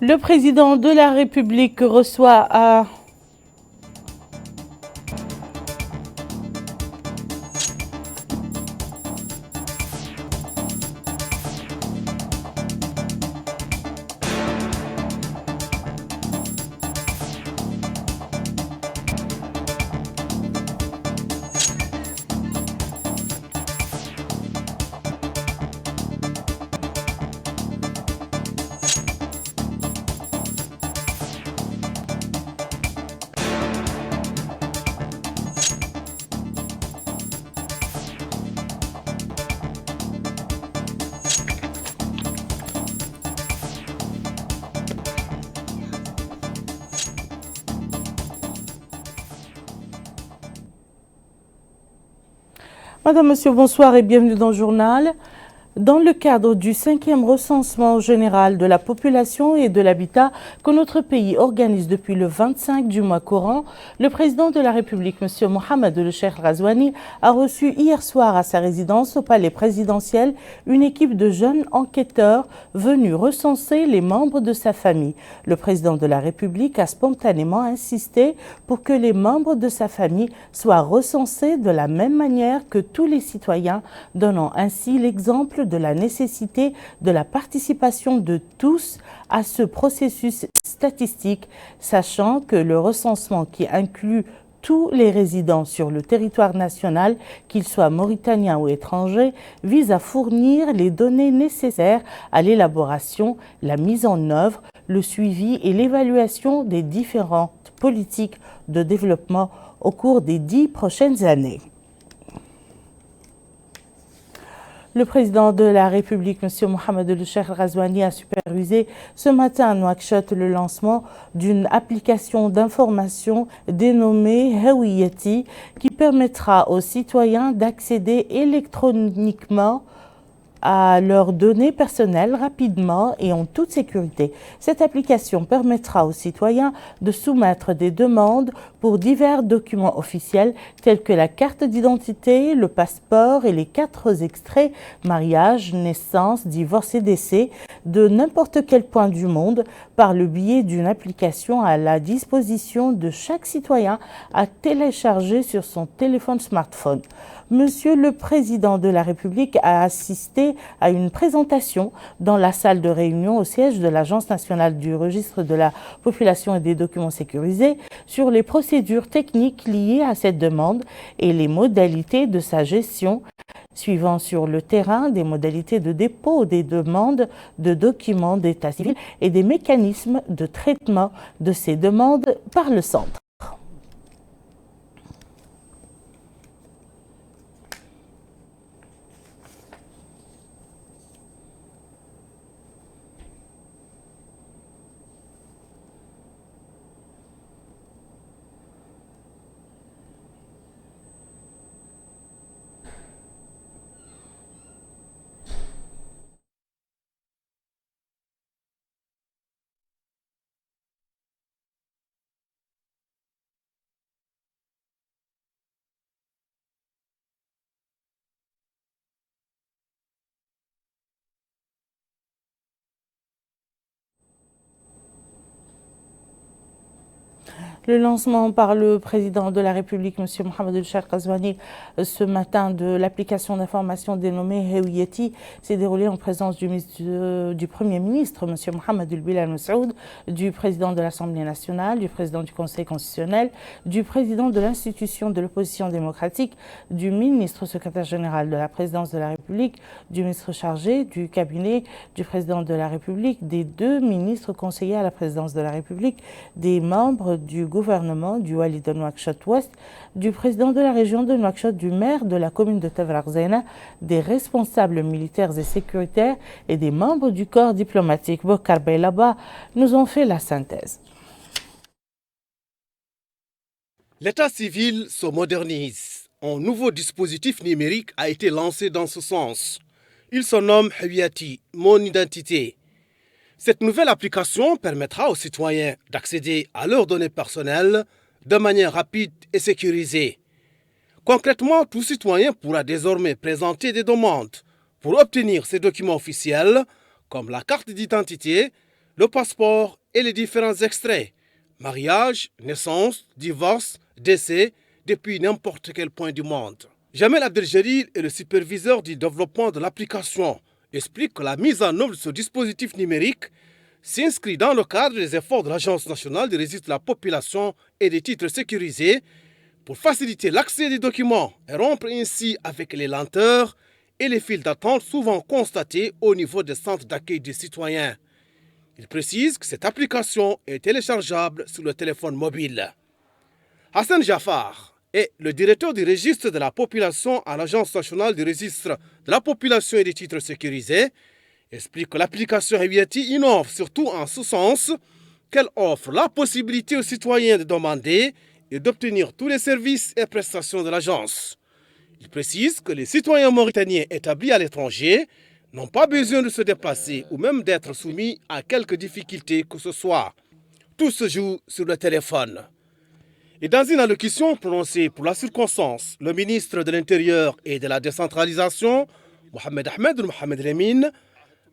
Le président de la République reçoit à Madame, Monsieur, bonsoir et bienvenue dans le journal. Dans le cadre du 5e recensement général de la population et de l'habitat que notre pays organise depuis le 25 du mois courant, le président de la République, M. Mohamed El Cheikh Ghazouani, a reçu hier soir à sa résidence au palais présidentiel une équipe de jeunes enquêteurs venus recenser les membres de sa famille. Le président de la République a spontanément insisté pour que les membres de sa famille soient recensés de la même manière que tous les citoyens, donnant ainsi l'exemple de la nécessité de la participation de tous à ce processus statistique, sachant que le recensement qui inclut tous les résidents sur le territoire national, qu'ils soient mauritaniens ou étrangers, vise à fournir les données nécessaires à l'élaboration, la mise en œuvre, le suivi et l'évaluation des différentes politiques de développement au cours des 10 prochaines années. Le président de la République, M. Mohamed El Cheikh Ghazouani, a supervisé ce matin à Nouakchott le lancement d'une application d'information dénommée Hawiyati qui permettra aux citoyens d'accéder électroniquement à leurs données personnelles rapidement et en toute sécurité. Cette application permettra aux citoyens de soumettre des demandes pour divers documents officiels tels que la carte d'identité, le passeport et les 4 extraits mariage, naissance, divorce et décès de n'importe quel point du monde par le biais d'une application à la disposition de chaque citoyen à télécharger sur son téléphone smartphone. Monsieur le Président de la République a assisté à une présentation dans la salle de réunion au siège de l'Agence nationale du registre de la population et des documents sécurisés sur les procédures techniques liées à cette demande et les modalités de sa gestion, suivant sur le terrain des modalités de dépôt des demandes de documents d'état civil et des mécanismes de traitement de ces demandes par le centre. Le lancement par le président de la République, M. Mohamed El Cheikh Ghazouani, ce matin de l'application d'information dénommée Hawiyati s'est déroulé en présence du Premier ministre, M. Mohamed El Bilal Messaoud, du président de l'Assemblée nationale, du président du Conseil constitutionnel, du président de l'institution de l'opposition démocratique, du ministre secrétaire général de la présidence de la République, du ministre chargé du cabinet du président de la République, des 2 ministres conseillers à la présidence de la République, des membres du gouvernement du Wali de Nouakchott-Ouest, du président de la région de Nouakchott, du maire de la commune de Tavraghzena, des responsables militaires et sécuritaires et des membres du corps diplomatique. Bokar Beylaba nous ont fait la synthèse. L'état civil se modernise. Un nouveau dispositif numérique a été lancé dans ce sens. Il se nomme Hawiyati, mon identité. Cette nouvelle application permettra aux citoyens d'accéder à leurs données personnelles de manière rapide et sécurisée. Concrètement, tout citoyen pourra désormais présenter des demandes pour obtenir ces documents officiels comme la carte d'identité, le passeport et les différents extraits, mariage, naissance, divorce, décès, depuis n'importe quel point du monde. Jamel Abdeljalil est le superviseur du développement de l'application. Il explique que la mise en œuvre de ce dispositif numérique s'inscrit dans le cadre des efforts de l'Agence nationale du registre de la population et des titres sécurisés pour faciliter l'accès des documents et rompre ainsi avec les lenteurs et les files d'attente souvent constatées au niveau des centres d'accueil des citoyens. Il précise que cette application est téléchargeable sur le téléphone mobile. Hassan Jafar est le directeur du registre de la population à l'Agence nationale du registre de la population et des titres sécurisés. Explique que l'application Hawiyati innove surtout en ce sens qu'elle offre la possibilité aux citoyens de demander et d'obtenir tous les services et prestations de l'agence. Il précise que les citoyens mauritaniens établis à l'étranger n'ont pas besoin de se déplacer ou même d'être soumis à quelque difficulté que ce soit. Tout se joue sur le téléphone. Et dans une allocution prononcée pour la circonstance, le ministre de l'Intérieur et de la décentralisation, Mohamed Ahmed ou Mohamed Lemine,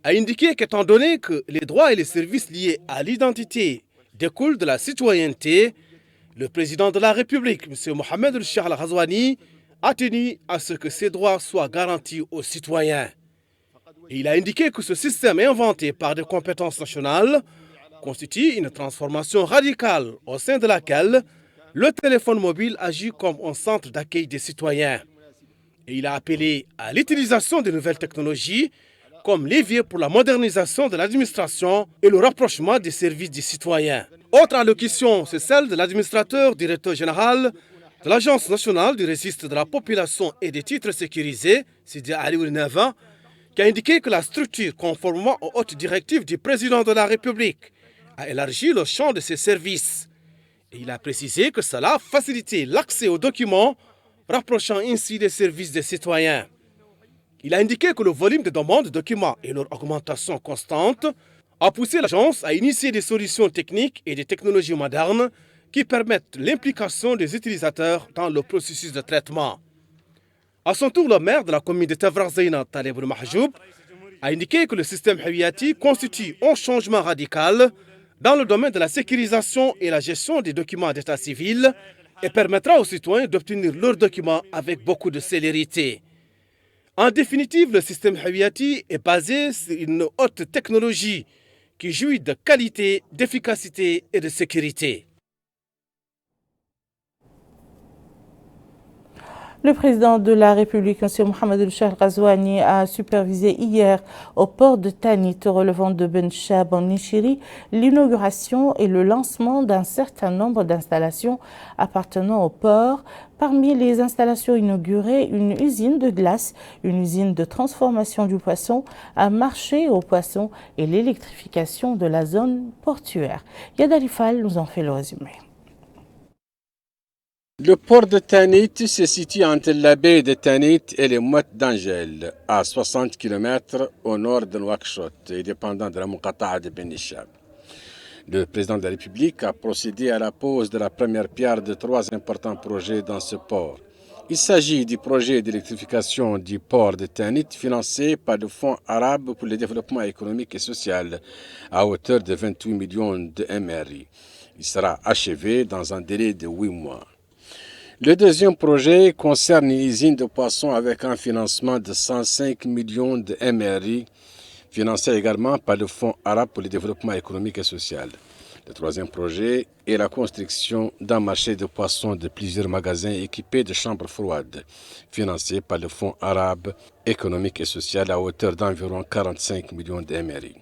a indiqué qu'étant donné que les droits et les services liés à l'identité découlent de la citoyenneté, le président de la République, M. Mohamed El-Cheikh Al-Ghazouani, a tenu à ce que ces droits soient garantis aux citoyens. Et il a indiqué que ce système inventé par des compétences nationales constitue une transformation radicale au sein de laquelle le téléphone mobile agit comme un centre d'accueil des citoyens. Et il a appelé à l'utilisation de nouvelles technologies comme levier pour la modernisation de l'administration et le rapprochement des services des citoyens. Autre allocution, c'est celle de l'administrateur directeur général de l'Agence nationale du registre de la population et des titres sécurisés, Sidi Ali Oulinava, qui a indiqué que la structure, conformément aux hautes directives du président de la République, a élargi le champ de ses services. Et il a précisé que cela a facilité l'accès aux documents, rapprochant ainsi des services des citoyens. Il a indiqué que le volume de demandes de documents et leur augmentation constante a poussé l'agence à initier des solutions techniques et des technologies modernes qui permettent l'implication des utilisateurs dans le processus de traitement. À son tour, le maire de la commune de Tavra Zeyna, Taleb El-Mahjoub, a indiqué que le système Hawiyati constitue un changement radical dans le domaine de la sécurisation et la gestion des documents d'état civil et permettra aux citoyens d'obtenir leurs documents avec beaucoup de célérité. En définitive, le système Hawiyati est basé sur une haute technologie qui jouit de qualité, d'efficacité et de sécurité. Le président de la République, M. Mohamed El-Cheikh Al-Ghazouani, a supervisé hier au port de Tanit, relevant de Ben Chab en Nichiri, l'inauguration et le lancement d'un certain nombre d'installations appartenant au port. Parmi les installations inaugurées, une usine de glace, une usine de transformation du poisson, un marché aux poissons et l'électrification de la zone portuaire. Yad Alifal nous en fait le résumé. Le port de Tanit se situe entre la baie de Tanit et les Mouettes d'Angel, à 60 km au nord de Nouakchott et dépendant de la Muqata'a de Ben Chab. Le président de la République a procédé à la pose de la première pierre de 3 importants projets dans ce port. Il s'agit du projet d'électrification du port de Tanit financé par le Fonds arabe pour le développement économique et social à hauteur de 28 millions de MRI. Il sera achevé dans un délai de 8 mois. Le deuxième projet concerne une usine de poissons avec un financement de 105 millions de MRI, financé également par le Fonds arabe pour le développement économique et social. Le troisième projet est la construction d'un marché de poissons de plusieurs magasins équipés de chambres froides, financé par le Fonds arabe économique et social à hauteur d'environ 45 millions de MRI.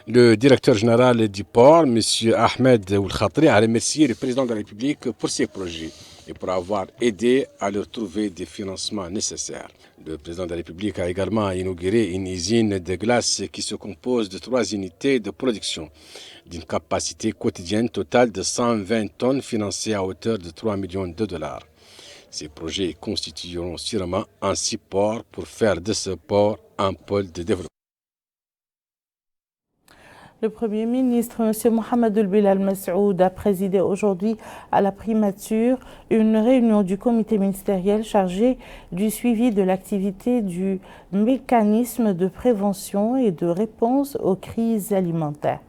Le directeur général du port, M. Ahmed Oul-Khatri, a remercié le président de la République pour ces projets et pour avoir aidé à leur trouver des financements nécessaires. Le président de la République a également inauguré une usine de glace qui se compose de 3 unités de production d'une capacité quotidienne totale de 120 tonnes financée à hauteur de 3 millions de dollars. Ces projets constitueront sûrement un support pour faire de ce port un pôle de développement. Le Premier ministre, M. Mohamed El-Bilal Mas'oud, a présidé aujourd'hui à la primature une réunion du comité ministériel chargé du suivi de l'activité du mécanisme de prévention et de réponse aux crises alimentaires.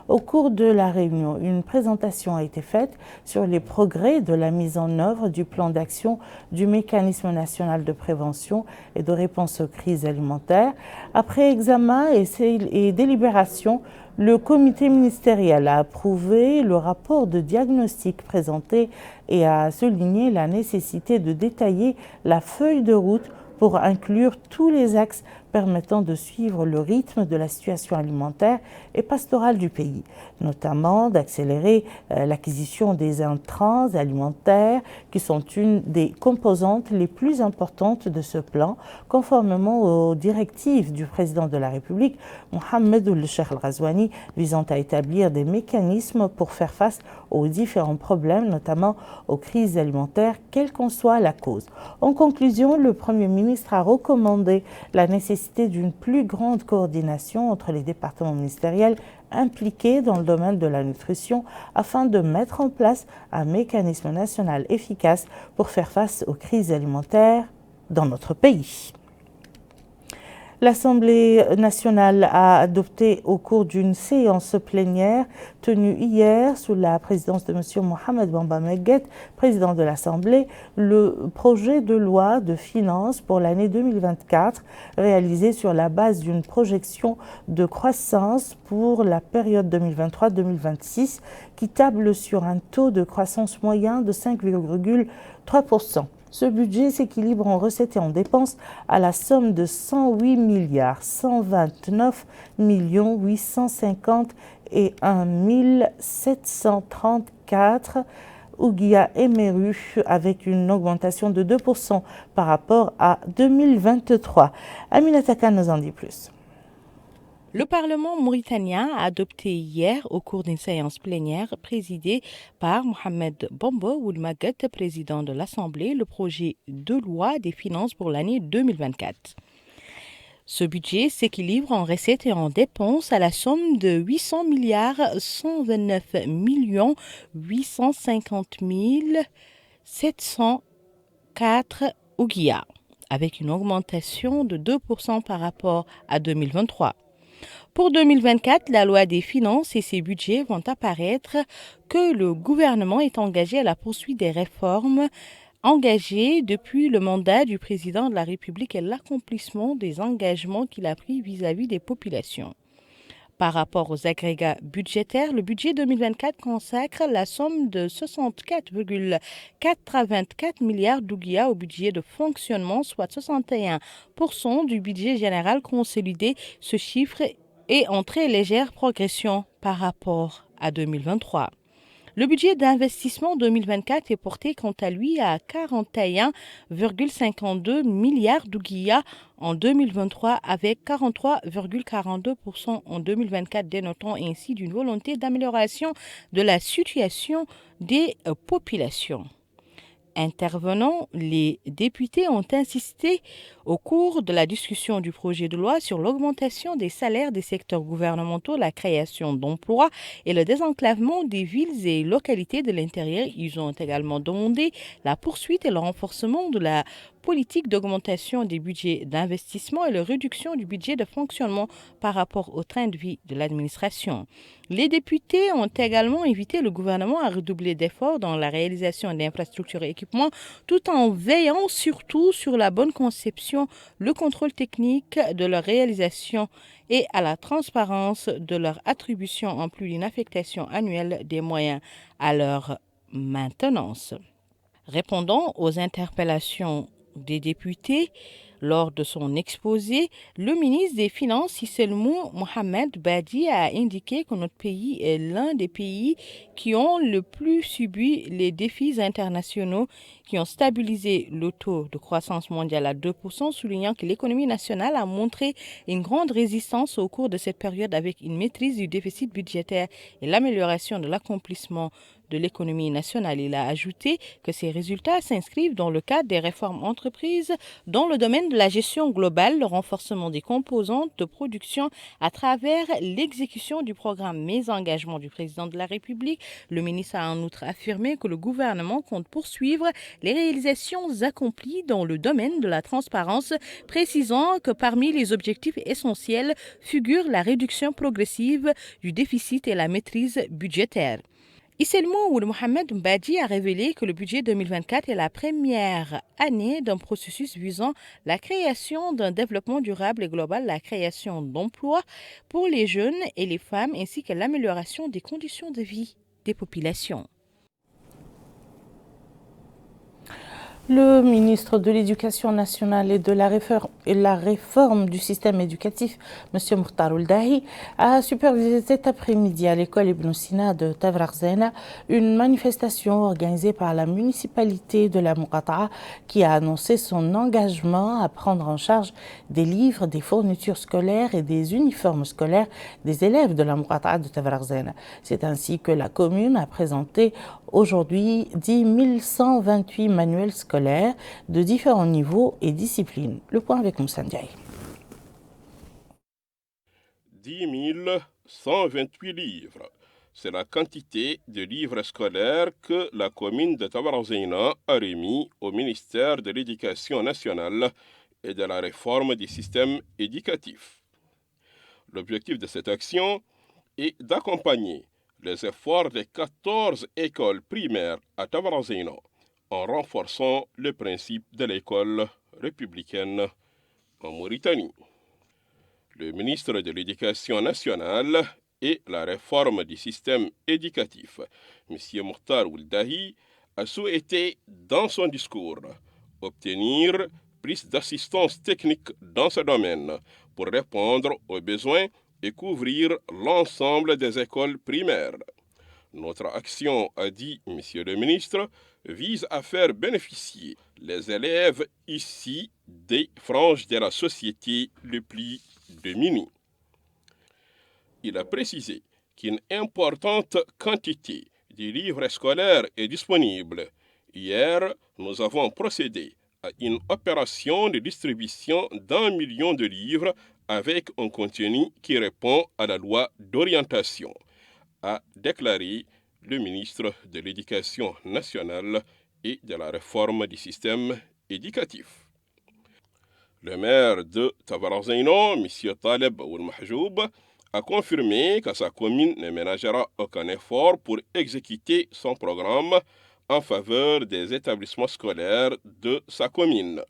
Au cours de la réunion, une présentation a été faite sur les progrès de la mise en œuvre du plan d'action du Mécanisme national de prévention et de réponse aux crises alimentaires. Après examen et délibération, le comité ministériel a approuvé le rapport de diagnostic présenté et a souligné la nécessité de détailler la feuille de route pour inclure tous les axes permettant de suivre le rythme de la situation alimentaire et pastorale du pays, notamment d'accélérer l'acquisition des intrants alimentaires qui sont une des composantes les plus importantes de ce plan, conformément aux directives du président de la République, Mohamed Ould Cheikh El Ghazouani, visant à établir des mécanismes pour faire face aux différents problèmes, notamment aux crises alimentaires, quelle qu'en soit la cause. En conclusion, le Premier ministre a recommandé la nécessité d'une plus grande coordination entre les départements ministériels impliqués dans le domaine de la nutrition afin de mettre en place un mécanisme national efficace pour faire face aux crises alimentaires dans notre pays. L'Assemblée nationale a adopté au cours d'une séance plénière tenue hier sous la présidence de M. Mohamed Bamba Meguet, président de l'Assemblée, le projet de loi de finances pour l'année 2024 réalisé sur la base d'une projection de croissance pour la période 2023-2026 qui table sur un taux de croissance moyen de 5,3%. Ce budget s'équilibre en recettes et en dépenses à la somme de 108 milliards 129 millions 850 et 1 734 Ouguia Emeru, avec une augmentation de 2% par rapport à 2023. Aminata Khan nous en dit plus. Le Parlement mauritanien a adopté hier, au cours d'une séance plénière présidée par Mohamed Bamba Ould Meguet, président de l'Assemblée, le projet de loi des finances pour l'année 2024. Ce budget s'équilibre en recettes et en dépenses à la somme de 800 milliards 129 millions 850 704 Ouguia, avec une augmentation de 2% par rapport à 2023. Pour 2024, la loi des finances et ses budgets vont apparaître que le gouvernement est engagé à la poursuite des réformes engagées depuis le mandat du président de la République et l'accomplissement des engagements qu'il a pris vis-à-vis des populations. Par rapport aux agrégats budgétaires, le budget 2024 consacre la somme de 64,84 milliards d'Ouguia au budget de fonctionnement, soit 61% du budget général consolidé. Ce chiffre est en très légère progression par rapport à 2023. Le budget d'investissement 2024 est porté quant à lui à 41,52 milliards d'Ouguia en 2023 avec 43,42% en 2024, dénotant ainsi d'une volonté d'amélioration de la situation des populations. Intervenant, les députés ont insisté au cours de la discussion du projet de loi sur l'augmentation des salaires des secteurs gouvernementaux, la création d'emplois et le désenclavement des villes et localités de l'intérieur. Ils ont également demandé la poursuite et le renforcement de la politique d'augmentation des budgets d'investissement et la réduction du budget de fonctionnement par rapport au train de vie de l'administration. Les députés ont également invité le gouvernement à redoubler d'efforts dans la réalisation d'infrastructures et équipements tout en veillant surtout sur la bonne conception, le contrôle technique de leur réalisation et à la transparence de leur attribution en plus d'une affectation annuelle des moyens à leur maintenance. Répondant aux interpellations des députés, lors de son exposé, le ministre des Finances, Sisselmou Mohamed Badi, a indiqué que notre pays est l'un des pays qui ont le plus subi les défis internationaux qui ont stabilisé le taux de croissance mondiale à 2%, soulignant que l'économie nationale a montré une grande résistance au cours de cette période avec une maîtrise du déficit budgétaire et l'amélioration de l'accomplissement de l'économie nationale. Il a ajouté que ces résultats s'inscrivent dans le cadre des réformes entreprises dans le domaine de la gestion globale, le renforcement des composantes de production à travers l'exécution du programme Mes engagements du président de la République. Le ministre a en outre affirmé que le gouvernement compte poursuivre les réalisations accomplies dans le domaine de la transparence, précisant que parmi les objectifs essentiels figurent la réduction progressive du déficit et la maîtrise budgétaire. Isselmou Ould Mohamed Mbadi a révélé que le budget 2024 est la première année d'un processus visant la création d'un développement durable et global, la création d'emplois pour les jeunes et les femmes, ainsi que l'amélioration des conditions de vie des populations. Le ministre de l'Éducation nationale et de la réforme du système éducatif, M. Mokhtar Ould Dahi, a supervisé cet après-midi à l'école Ibn Sina de Tavraghzena une manifestation organisée par la municipalité de la Muqata'a qui a annoncé son engagement à prendre en charge des livres, des fournitures scolaires et des uniformes scolaires des élèves de la Muqata'a de Tavraghzena. C'est ainsi que la commune a présenté aujourd'hui 10 128 manuels scolaires de différents niveaux et disciplines. Le point avec Moussa Ndiaye. 10 128 livres. C'est la quantité de livres scolaires que la commune de Tavraghzena a remis au ministère de l'Éducation nationale et de la réforme du système éducatif. L'objectif de cette action est d'accompagner les efforts des 14 écoles primaires à Tavraghzena en renforçant le principe de l'école républicaine en Mauritanie. Le ministre de l'Éducation nationale et la réforme du système éducatif, M. Mokhtar Ould Dahi, a souhaité dans son discours obtenir plus d'assistance technique dans ce domaine pour répondre aux besoins et couvrir l'ensemble des écoles primaires. Notre action, a dit M. le ministre, vise à faire bénéficier les élèves ici des franges de la société les plus démunies. Il a précisé qu'une importante quantité de livres scolaires est disponible. Hier, nous avons procédé à une opération de distribution d'1 million de livres avec un contenu qui répond à la loi d'orientation, a déclaré le ministre de l'Éducation nationale et de la réforme du système éducatif. Le maire de Tavraghzena, M. Taleb Ould Mahjoub, a confirmé que sa commune ne ménagera aucun effort pour exécuter son programme en faveur des établissements scolaires de sa commune.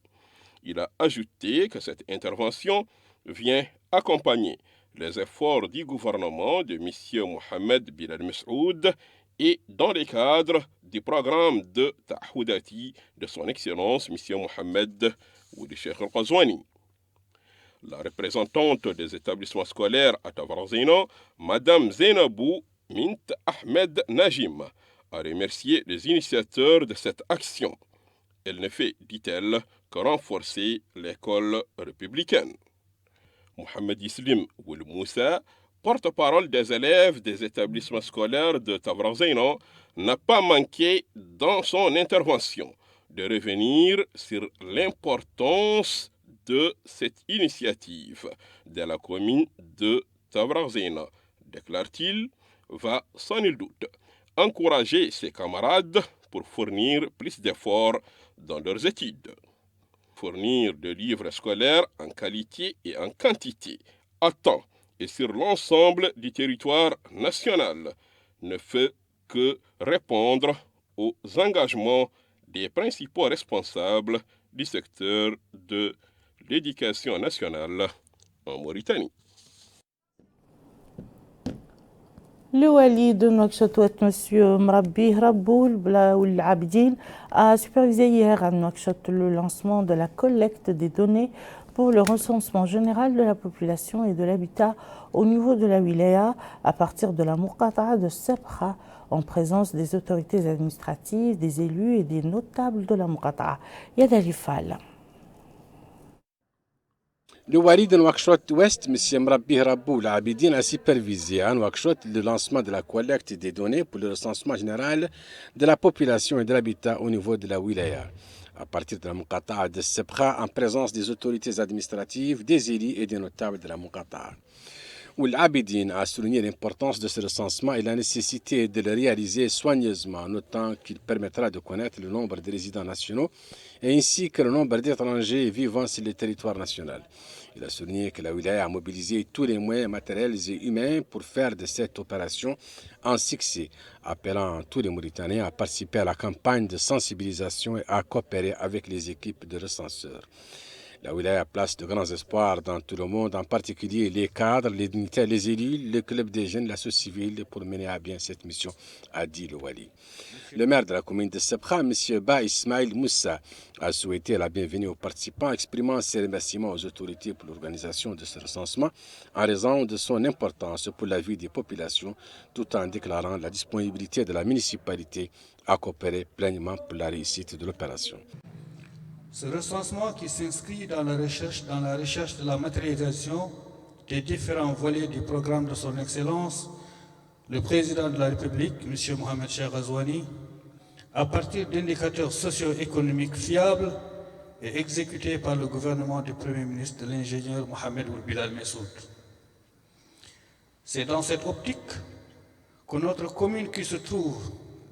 Il a ajouté que cette intervention vient accompagner les efforts du gouvernement de M. Mohamed Bilal Messoud et dans le cadre du programme de Tahoudati de son Excellence M. Mohamed Ould Cheikh Al-Ghazouani. La représentante des établissements scolaires à Tavraghzena, Mme Zainabou Mint Ahmed Najim, a remercié les initiateurs de cette action. Elle ne fait, dit-elle, que renforcer l'école républicaine. Mohamed Islim Ould Moussa, porte-parole des élèves des établissements scolaires de Tavraghzena, n'a pas manqué dans son intervention de revenir sur l'importance de cette initiative de la commune de Tavraghzena, déclare-t-il, va sans nul doute encourager ses camarades pour fournir plus d'efforts dans leurs études. Fournir de livres scolaires en qualité et en quantité, à temps et sur l'ensemble du territoire national, ne fait que répondre aux engagements des principaux responsables du secteur de l'éducation nationale en Mauritanie. Le wali de Nouakchott, M. Mrabbi Rabboul Ould Abidine, a supervisé hier à Nouakchott le lancement de la collecte des données pour le recensement général de la population et de l'habitat au niveau de la wilaya à partir de la Muqata'a de Sebkha en présence des autorités administratives, des élus et des notables de la Muqata'a. Yadali Fall. Le wali de Nouakchott-Ouest, M. Mrabbi Rabboul Abidine, a supervisé à Nouakchott le lancement de la collecte des données pour le recensement général de la population et de l'habitat au niveau de la wilaya, à partir de la Muqata'a de Sebkha, en présence des autorités administratives, des élus et des notables de la Muqata'a. Ould Abidine a souligné l'importance de ce recensement et la nécessité de le réaliser soigneusement, notant qu'il permettra de connaître le nombre de résidents nationaux et ainsi que le nombre d'étrangers vivant sur le territoire national. Il a souligné que la wilaya a mobilisé tous les moyens matériels et humains pour faire de cette opération un succès, appelant tous les Mauritaniens à participer à la campagne de sensibilisation et à coopérer avec les équipes de recenseurs. La wilaya place de grands espoirs dans tout le monde, en particulier les cadres, les dignitaires, les élus, le club des jeunes, la société civile, pour mener à bien cette mission, a dit le Wali. Le maire de la commune de Sebkha, M. Ba Ismail Moussa, a souhaité la bienvenue aux participants, exprimant ses remerciements aux autorités pour l'organisation de ce recensement en raison de son importance pour la vie des populations, tout en déclarant la disponibilité de la municipalité à coopérer pleinement pour la réussite de l'opération. Ce recensement qui s'inscrit dans la recherche de la matérialisation des différents volets du programme de son Excellence, le Président de la République, M. Mohamed Cheikh Ghazouani, à partir d'indicateurs socio-économiques fiables et exécutés par le gouvernement du Premier ministre de l'ingénieur Mohamed Ould Bilal Messoud. C'est dans cette optique que notre commune qui se trouve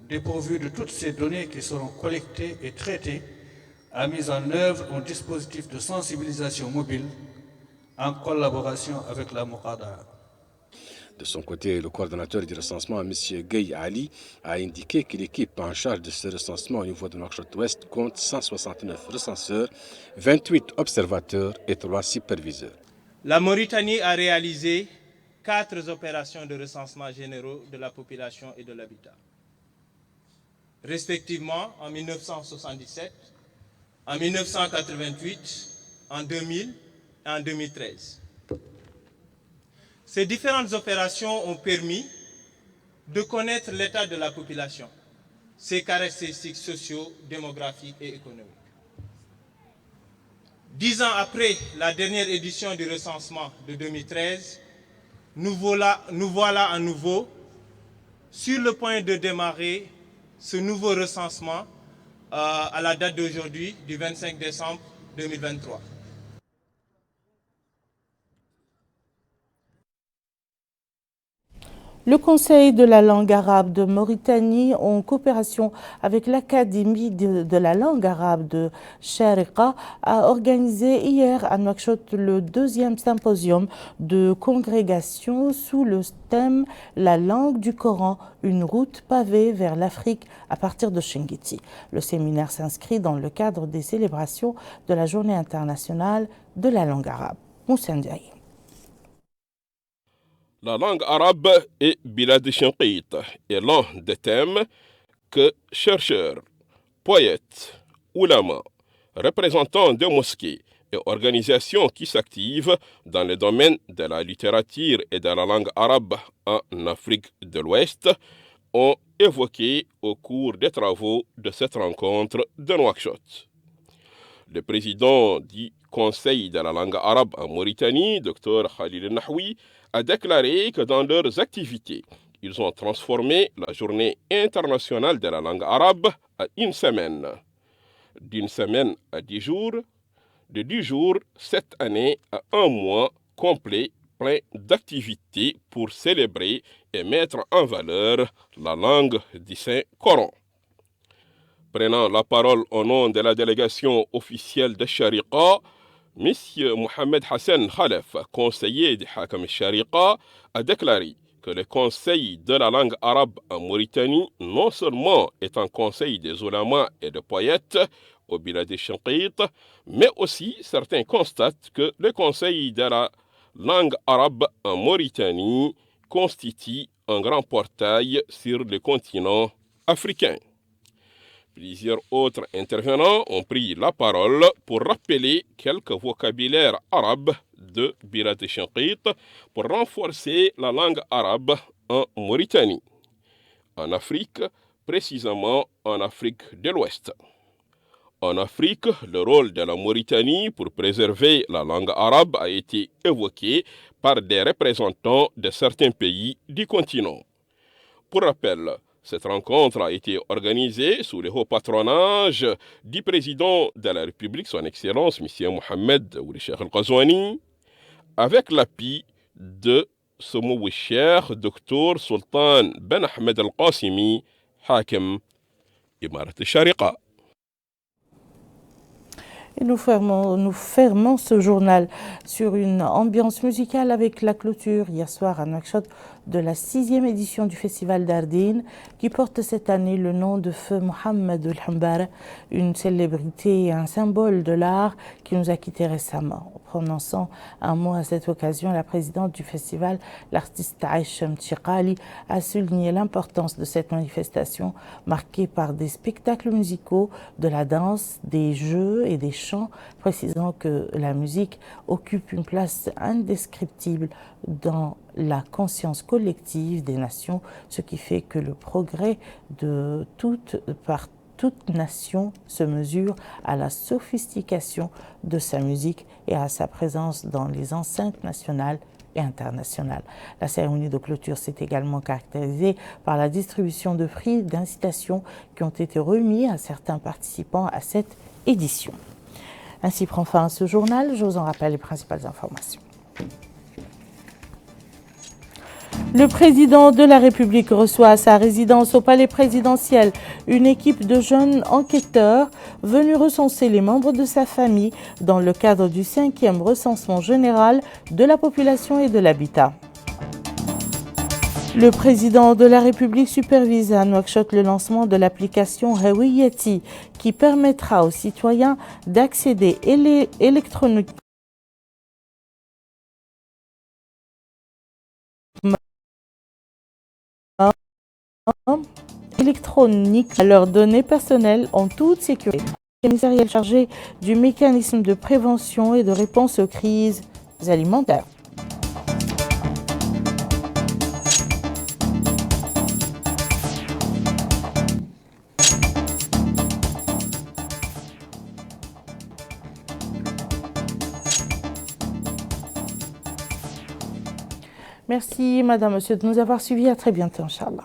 dépourvue de toutes ces données qui seront collectées et traitées a mis en œuvre un dispositif de sensibilisation mobile en collaboration avec la Moukada. De son côté, le coordonnateur du recensement, M. Gueye Ali, a indiqué que l'équipe en charge de ce recensement au niveau de Nouakchott-Ouest compte 169 recenseurs, 28 observateurs et 3 superviseurs. La Mauritanie a réalisé 4 opérations de recensement généraux de la population et de l'habitat, respectivement en 1977, en 1988, en 2000 et en 2013. Ces différentes opérations ont permis de connaître l'état de la population, ses caractéristiques sociaux, démographiques et économiques. 10 ans après la dernière édition du recensement de 2013, nous voilà à nouveau sur le point de démarrer ce nouveau recensement à la date d'aujourd'hui, du 25 décembre 2023. Le Conseil de la langue arabe de Mauritanie, en coopération avec l'Académie de la langue arabe de Chariqa, a organisé hier à Nouakchott le 2e symposium de congrégation sous le thème « La langue du Coran, une route pavée vers l'Afrique à partir de Chinguitti ». Le séminaire s'inscrit dans le cadre des célébrations de la Journée internationale de la langue arabe. Moussa Ndiaye. La langue arabe et Bilad Chinqit est l'un des thèmes que chercheurs, poètes, oulémas, représentants de mosquées et organisations qui s'activent dans le domaine de la littérature et de la langue arabe en Afrique de l'Ouest ont évoqué au cours des travaux de cette rencontre de Nouakchott. Le président du Conseil de la langue arabe en Mauritanie, Dr Khalil Nahwi, a déclaré que dans leurs activités, ils ont transformé la Journée internationale de la langue arabe à une semaine. D'une semaine à 10 jours, de 10 jours cette année à un mois complet plein d'activités pour célébrer et mettre en valeur la langue du Saint-Coran. Prenant la parole au nom de la délégation officielle de Chariqa, M. Mohamed Hassan Khalef, conseiller de Hakam Chariqa, a déclaré que le Conseil de la langue arabe en Mauritanie non seulement est un conseil des ulamas et des poètes au Bilad Chinqit, mais aussi certains constatent que le Conseil de la langue arabe en Mauritanie constitue un grand portail sur le continent africain. Plusieurs autres intervenants ont pris la parole pour rappeler quelques vocabulaires arabes de Bilad Chinqit pour renforcer la langue arabe en Mauritanie, en Afrique, précisément en Afrique de l'Ouest. En Afrique, le rôle de la Mauritanie pour préserver la langue arabe a été évoqué par des représentants de certains pays du continent. Pour rappel, cette rencontre a été organisée sous le haut patronage du président de la République, son Excellence, M. Mohamed Ould Cheikh Ghazouani, avec l'appui de سمو الشيخ دكتور سلطان بن أحمد القاسمي حاكم إمارة الشارقة. Et nous fermons ce journal sur une ambiance musicale avec la clôture hier soir à Nouakchott de la 6e édition du Festival d'Ardine qui porte cette année le nom de Feu Mohamed El-Hambara, une célébrité et un symbole de l'art qui nous a quittés récemment. En prononçant un mot à cette occasion, la présidente du festival, l'artiste Aïcha Mtchiqali, a souligné l'importance de cette manifestation marquée par des spectacles musicaux, de la danse, des jeux et des chants, précisant que la musique occupe une place indescriptible dans la conscience collective des nations, ce qui fait que le progrès par toute nation se mesure à la sophistication de sa musique et à sa présence dans les enceintes nationales et internationales. La cérémonie de clôture s'est également caractérisée par la distribution de prix d'incitation qui ont été remis à certains participants à cette édition. Ainsi prend fin ce journal. Je vous en rappelle les principales informations. Le président de la République reçoit à sa résidence au palais présidentiel une équipe de jeunes enquêteurs venus recenser les membres de sa famille dans le cadre du 5e recensement général de la population et de l'habitat. Le président de la République supervise à Nouakchott le lancement de l'application Hawiyati qui permettra aux citoyens d'accéder électroniquement à leurs données personnelles en toute sécurité. Le ministériel chargé du mécanisme de prévention et de réponse aux crises alimentaires. Merci, Madame, Monsieur, de nous avoir suivis. À très bientôt, Inch'Allah.